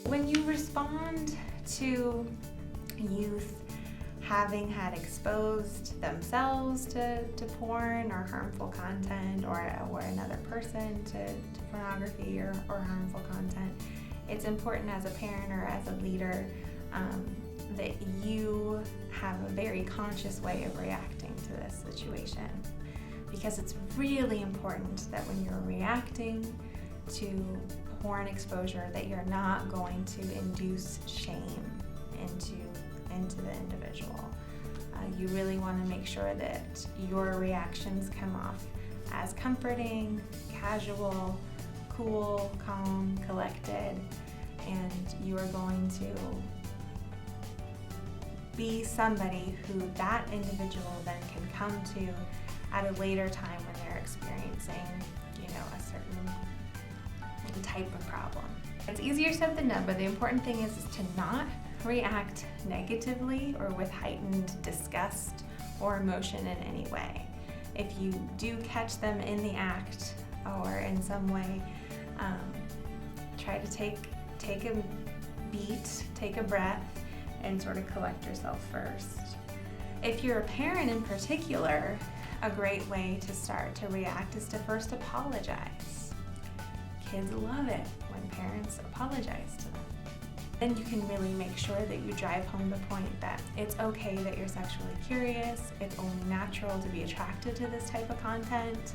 When you respond to youth having had exposed themselves to porn or harmful content, or another person to pornography or harmful content, it's important as a parent or as a leader that you have a very conscious way of reacting to this situation. Because it's really important that when you're reacting to porn exposure, that you're not going to induce shame into the individual. You really want to make sure that your reactions come off as comforting, casual, cool, calm, collected, and you are going to be somebody who that individual then can come to at a later time when they're experiencing, a certain type of problem. It's easier said than done, but the important thing is to not react negatively or with heightened disgust or emotion in any way. If you do catch them in the act or in some way, try to take a beat, take a breath, and sort of collect yourself first. If you're a parent in particular, a great way to start to react is to first apologize. Kids love it when parents apologize to them. Then you can really make sure that you drive home the point that it's okay that you're sexually curious, it's only natural to be attracted to this type of content,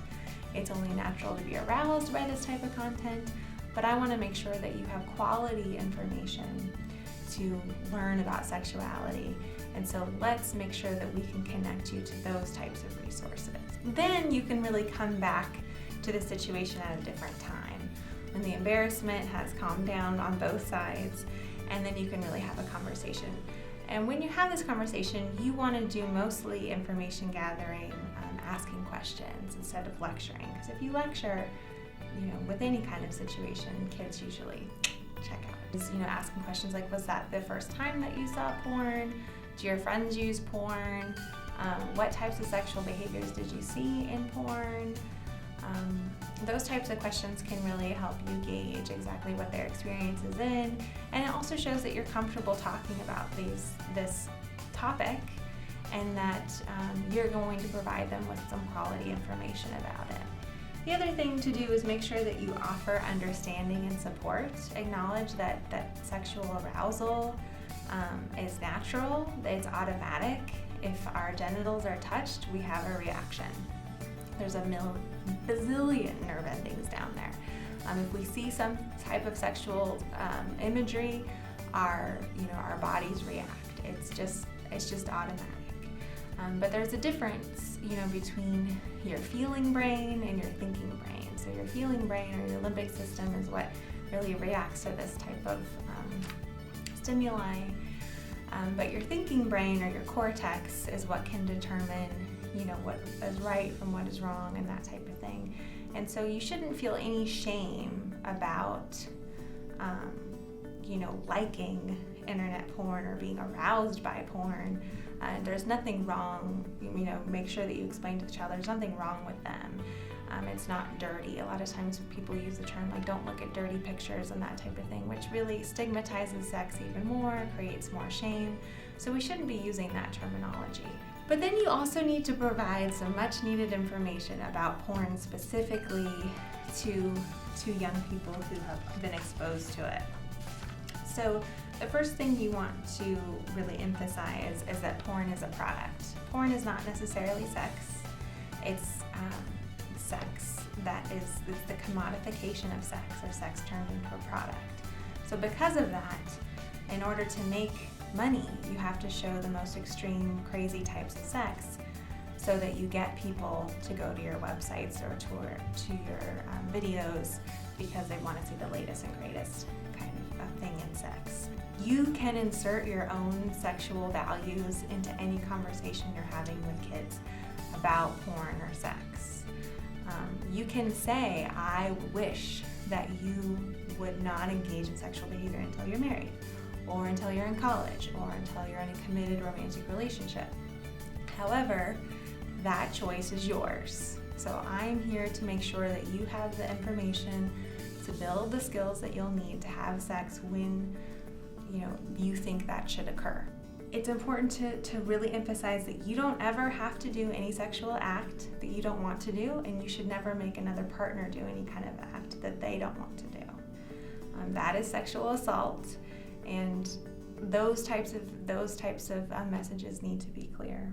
it's only natural to be aroused by this type of content, but I want to make sure that you have quality information to learn about sexuality, and so let's make sure that we can connect you to those types of resources. Then you can really come back to the situation at a different time, when the embarrassment has calmed down on both sides, and then you can really have a conversation. And when you have this conversation, you want to do mostly information gathering, asking questions instead of lecturing, because if you lecture, with any kind of situation, kids usually check out. Asking questions like, was that the first time that you saw porn? Do your friends use porn? What types of sexual behaviors did you see in porn? Those types of questions can really help you gauge exactly what their experience is in, and it also shows that you're comfortable talking about this topic, and that you're going to provide them with some quality information about it. The other thing to do is make sure that you offer understanding and support. Acknowledge that sexual arousal is natural, it's automatic. If our genitals are touched, we have a reaction. There's a bazillion nerve endings down there. If we see some type of sexual imagery, our bodies react. It's just automatic. But there's a difference, between your feeling brain and your thinking brain. So your feeling brain or your limbic system is what really reacts to this type of stimuli. But your thinking brain or your cortex is what can determine, what is right from what is wrong and that type of thing. And so you shouldn't feel any shame about, liking internet porn or being aroused by porn. There's nothing wrong, make sure that you explain to the child there's nothing wrong with them. It's not dirty. A lot of times people use the term like, don't look at dirty pictures and that type of thing, which really stigmatizes sex even more, creates more shame. So we shouldn't be using that terminology. But then you also need to provide some much needed information about porn specifically to young people who have been exposed to it. So the first thing you want to really emphasize is that porn is a product. Porn is not necessarily sex. It's sex. It's the commodification of sex, or sex turned into a product. So because of that, in order to make money, you have to show the most extreme, crazy types of sex so that you get people to go to your websites or to your videos because they want to see the latest and greatest kind of thing in sex. You can insert your own sexual values into any conversation you're having with kids about porn or sex. You can say, I wish that you would not engage in sexual behavior until you're married, or until you're in college, or until you're in a committed romantic relationship. However, that choice is yours. So I'm here to make sure that you have the information to build the skills that you'll need to have sex when you think that should occur. It's important to really emphasize that you don't ever have to do any sexual act that you don't want to do, and you should never make another partner do any kind of act that they don't want to do. That is sexual assault, and those types of messages need to be clear.